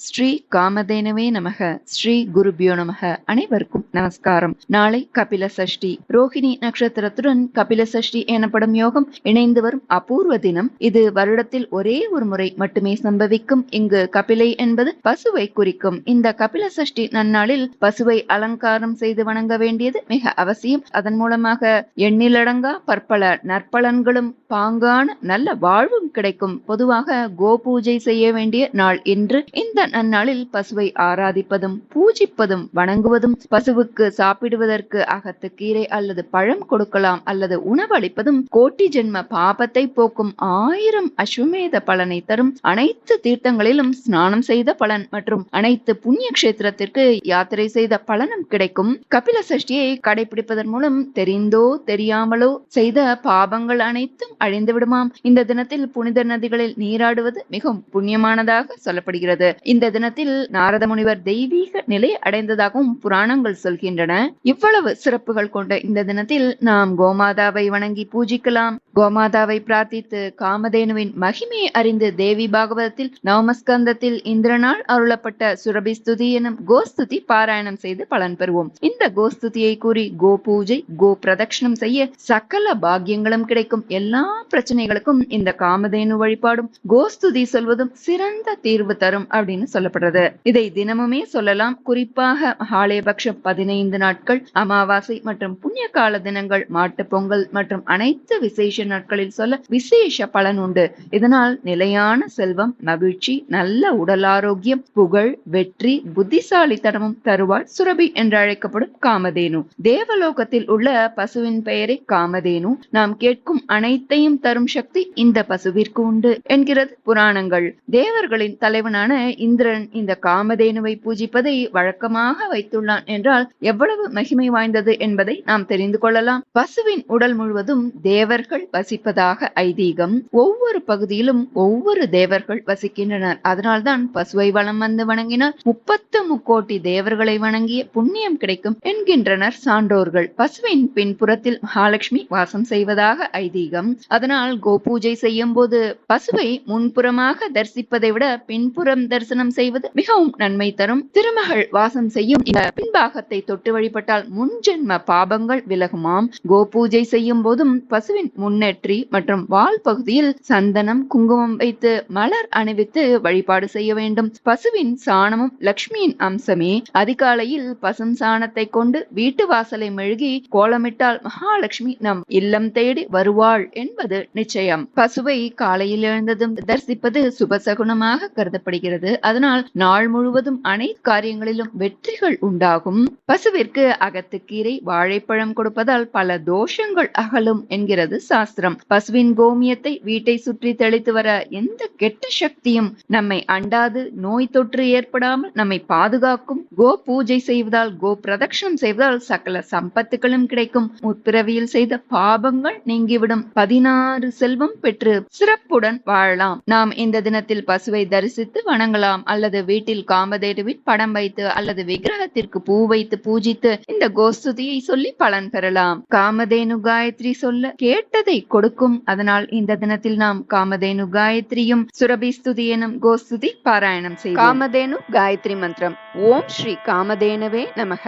ஸ்ரீ காமதேனவே நமக. ஸ்ரீ குருபியோ நமக. அனைவருக்கும் நமஸ்காரம். நாளை கபில சஷ்டி. ரோஹிணி நட்சத்திரத்துடன் கபில சஷ்டி எனப்படும் யோகம் இணைந்து வரும் அபூர்வ தினம் இது. வருடத்தில் ஒரே ஒரு முறை மட்டுமே சம்பவிக்கும். இங்கு கபிலை என்பது பசுவை குறிக்கும். இந்த கபில சஷ்டி நன்னாளில் பசுவை அலங்காரம் செய்து வணங்க வேண்டியது மிக அவசியம். அதன் மூலமாக எண்ணிலடங்கா பற்பல நற்பலன்களும் பாங்கான நல்ல வாழ்வும் கிடைக்கும். பொதுவாக கோ பூஜை செய்ய வேண்டிய நாள் இன்று. இந்த நன்னாளில் பசுவை ஆராதிப்பதும் பூஜிப்பதும் வணங்குவதும், பசுவுக்கு சாப்பிடுவதற்கு அகத்து கீரை அல்லது பழம் கொடுக்கலாம் அல்லது உணவளிப்பதும் கோட்டி ஜென்ம பாபத்தை போக்கும் 1000 அஸ்வமேத பலனை தரும். அனைத்து தீர்த்தங்களிலும் ஸ்நானம் செய்த பலன் மற்றும் அனைத்து புண்ணிய கஷேத்திரத்திற்கு யாத்திரை செய்த பலனும் கிடைக்கும். கபில சஷ்டியை கடைபிடிப்பதன் மூலம் தெரிந்தோ தெரியாமலோ செய்த பாபங்கள் அனைத்தும் அழிந்து விடுமாம். இந்த தினத்தில் புனித நதிகளில் நீராடுவது மிகவும் புண்ணியமானதாக சொல்லப்படுகிறது. இந்த தினத்தில் நாரத முனிவர் தெய்வீக நிலை அடைந்ததாகவும் புராணங்கள் சொல்கின்றன. இவ்வளவு சிறப்புகள் கொண்ட இந்த தினத்தில் நாம் கோமாதாவை வணங்கி பூஜிக்கலாம். கோமாதாவை பிரார்த்தித்து காமதேனுவின் மகிமையை அறிந்து தேவி பாகவதத்தில் நவமஸ்கந்தத்தில் இந்திரனால் அருளப்பட்ட சுரபி ஸ்துதி எனும் கோஸ்துதி பாராயணம் செய்து பலன் பெறுவோம். இந்த கோஸ்துதியை கூறி கோ பூஜை கோ பிரதட்சணம் செய்ய சகல பாக்கியங்களும் கிடைக்கும். எல்லா பிரச்சனைகளுக்கும் இந்த காமதேனு வழிபாடும் கோஸ்துதி சொல்வதும் சிறந்த தீர்வு தரும் அப்படின்னு சொல்லப்படுறது. இதை தினமுமே சொல்லலாம். குறிப்பாக மகாலயபக்ஷம் 15 நாட்கள், அமாவாசை மற்றும் புண்ணிய கால தினங்கள், மாட்டு பொங்கல் மற்றும் அனைத்து விசேஷ நாட்களில் சொல்ல விசேஷ பலன் உண்டு. இதனால் நிலையான செல்வம், மகிழ்ச்சி, நல்ல உடல் ஆரோக்கியம், புகழ், வெற்றி, புத்திசாலித்தனமும் தருவாள் சுரபி என்று அழைக்கப்படும் காமதேனு. தேவலோகத்தில் உள்ள பசுவின் பெயரே காமதேனு. நாம் கேட்கும் அனைத்தையும் தரும் சக்தி இந்த பசுவிற்கு உண்டு என்கிறது புராணங்கள். தேவர்களின் தலைவனான இந்திரன் இந்த காமதேனுவை பூஜிப்பதை வழக்கமாக வைத்துள்ளான் என்றால் எவ்வளவு மகிமை வாய்ந்தது என்பதை நாம் தெரிந்து கொள்ளலாம். பசுவின் உடல் முழுவதும் தேவர்கள் வசிப்பதாக ஐதீகம். ஒவ்வொரு பகுதியிலும் ஒவ்வொரு தேவர்கள் வசிக்கின்றனர். அதனால்தான் பசுவை வலம் வந்து வணங்கினால் 30 முக்கோடி தேவர்களை வணங்கிய புண்ணியம் கிடைக்கும் என்கின்றனர் சான்றோர்கள். பசுவின் பின்புறத்தில் மகாலட்சுமி வாசம் செய்வதாக ஐதீகம். அதனால் கோ பூஜை செய்யும் போது பசுவை முன்புறமாக தரிசிப்பதை விட பின்புறம் தரிசனம் செய்வது மிகவும் நன்மை தரும். திருமகள் வாசம் செய்யும் இந்த பின்பாகத்தை தொட்டு வழிபட்டால் முன்ஜென்ம பாபங்கள் விலகுமாம். கோ பூஜை செய்யும் போதும் பசுவின் முன்னேற்றி மற்றும் வால் பகுதியில் சந்தனம் குங்குமம் வைத்து மலர் அணிவித்து வழிபாடு செய்ய வேண்டும். பசுவின் சாணமும் லட்சுமியின் அம்சமே. அதிகாலையில் பசும் சாணத்தை கொண்டு வீட்டு வாசலை மெழுகி கோலமிட்டால் மகாலட்சுமி நம் இல்லம் தேடி வருவாள் என்பது நிச்சயம். பசுவை காலையில் எழுந்ததும் தரிசிப்பது சுபசகுனமாக கருதப்படுகிறது. அதனால் நாள் முழுவதும் அனைத்து காரியங்களிலும் வெற்றிகள் உண்டாகும். பசுவிற்கு அகத்துக்கீரை வாழைப்பழம் கொடுப்பதால் பல தோஷங்கள் அகலும் என்கிறது சாஸ்திரம். பசுவின் கோமியத்தை வீட்டை சுற்றி தெளித்து வர எந்த கெட்ட சக்தியும் நம்மை அண்டாது, நோய் தொற்று ஏற்படாமல் நம்மை பாதுகாக்கும். கோ பூஜை செய்வதால், கோ பிரதட்சணம் செய்வதால் சகல சம்பத்துகளும் கிடைக்கும். முற்பிறவியில் செய்த பாபங்கள் நீங்கிவிடும். 16 செல்வம் பெற்று சிறப்புடன் வாழலாம். நாம் இந்த தினத்தில் பசுவை தரிசித்து வணங்கலாம் அல்லது வீட்டில் காமதேனுவின் படம் வைத்து அல்லது விக்கிரகத்திற்கு பூ வைத்து பூஜித்து இந்த கோஸ்துதியை சொல்லி பலன் பெறலாம். காமதேனு காயத்ரி சொல்ல கேட்டதை கொடுக்கும். அதனால் இந்த தினத்தில் நாம் காமதேனு காயத்ரியும் சுரபி ஸ்துதி எனும் கோஸ்துதி பாராயணம் செய்வோம். காமதேனு காயத்ரி மந்திரம். ஓம் ஸ்ரீ காமதேனவே நமக.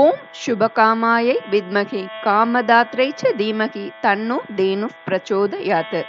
ஓம் சுபகாமாயை வித்மகி காமதாத்ரை ச தீமகி தன்னோ தேனு பிரச்சோதயாத்.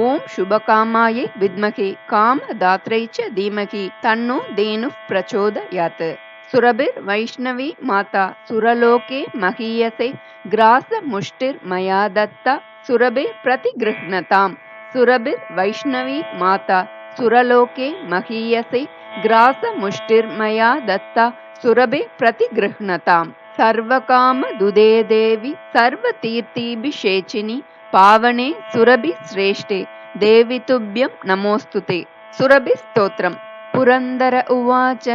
ஓம் சுபகாமாயை வித்மகி காமதாத்ரை ச தீமகி தன்னோ தேனு பிரச்சோதயாத். சுரபிர் வைஷ்ணவி மாதா சுரலோகே மகீயசே கிராச முஷ்டிர் மயா தத்தா சுரபிர் பிரதிகிருஹ்ணதாம். சுரபிர் வைஷ்ணவி மாதா சுரலோகே மகீயசே கிராச முஷ்டிர் மயா தத்தா சுரபிர் பிரதிகிருஹ்ணதாம். சர்வகாம துதே தேவி சர்வ தீர்த்தீபிஷேச்சினி பாவனே சுரபி ஸ்ரேஷ்டே தேவி துப்யம் நமோஸ்துதே. சுரபி ஸ்தோத்திரம். புரந்தர உவாச்ச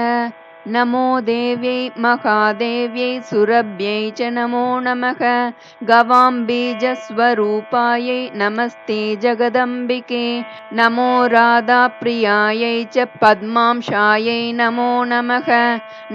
நமோ தேவ்யை மகாதேவ்யை சுரப்யை ச நமோ நமக. கவாம்பீஜஸ்வரூபாயை நமஸ்தே ஜகதம்பிகே. நமோ ராதா பிரியாயை ச பத்மாம்சாயை நமோ நமக.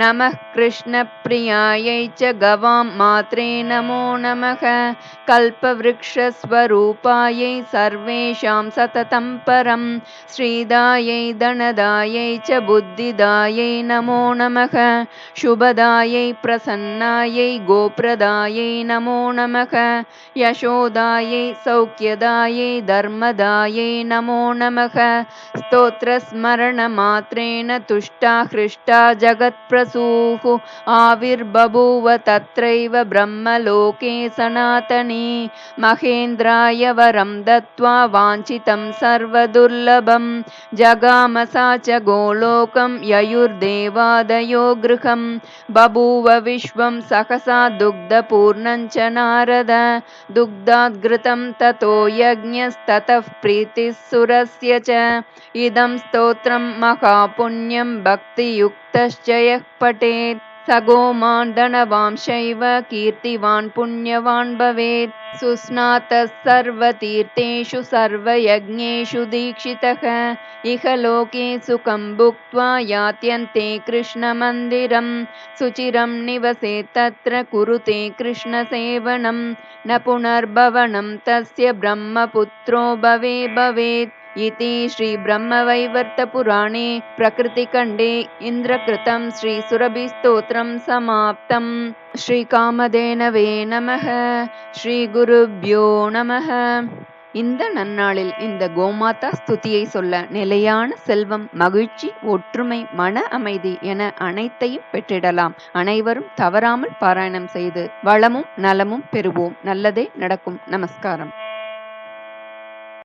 நமः कृष्णप्रियायै च गवां मात्रे नमो नमः। कल्पवृक्षस्वरूपायै सर्वेषां सततं परं श्रीदायै धनदायै च बुद्धिदायै नमो नमः। शुभदायै प्रसन्नायै गोप्रदायै नमो नमः। यशोदायै सौख्यदायै धर्मदायै नमो नमः। स्तोत्रस्मरणमात्रेण तुष्टा हृष्टा जगत्प्रसूः आविर्बभूव तत्रैव ब्रह्मलोके सनातनी। महेन्द्राय वरं दत्त्वा वाञ्छितं सर्वदुर्लभं जगाम सा च गोलोकं ययुर्देवादयो गृहं। बभूव विश्वं सहसा दुग्धपूर्णं च नारद दुग्धाद्घृतं ततो यज्ञस्ततः प्रीतिः सुरस्य च। इदं स्तोत्रं महापुण्यं भक्तियुक्तश्च यः पठेत् स गोमान् धनवांशैव कीर्तिवान् पुण्यवान् भवेत्। सुस्नातः सर्वतीर्थेषु सर्वयज्ञेषु दीक्षितः इह लोके सुखं भुक्त्वा यात्यन्ते कृष्णमन्दिरं। सुचिरं निवसेत् तत्र कुरुते कृष्णसेवनं न पुनर्भवनं तस्य ब्रह्मपुत्रो भवेत्। इति श्रीब्रह्मवैवर्तपुराणे प्रकृतिखण्डे इन्द्रकृतं श्रीसुरभिस्तोत्रं समाप्तम्। ஸ்ரீகாமதேனவே நமः. ஸ்ரீ குருப்யோ நமः. இந்த நன்னாளில் இந்த கோமாதா ஸ்துதியை சொல்ல நிலையான செல்வம், மகிழ்ச்சி, ஒற்றுமை, மன அமைதி என அனைத்தையும் பெற்றிடலாம். அனைவரும் தவறாமல் பாராயணம் செய்து வளமும் நலமும் பெறுவோம். நல்லதே நடக்கும். நமஸ்காரம்.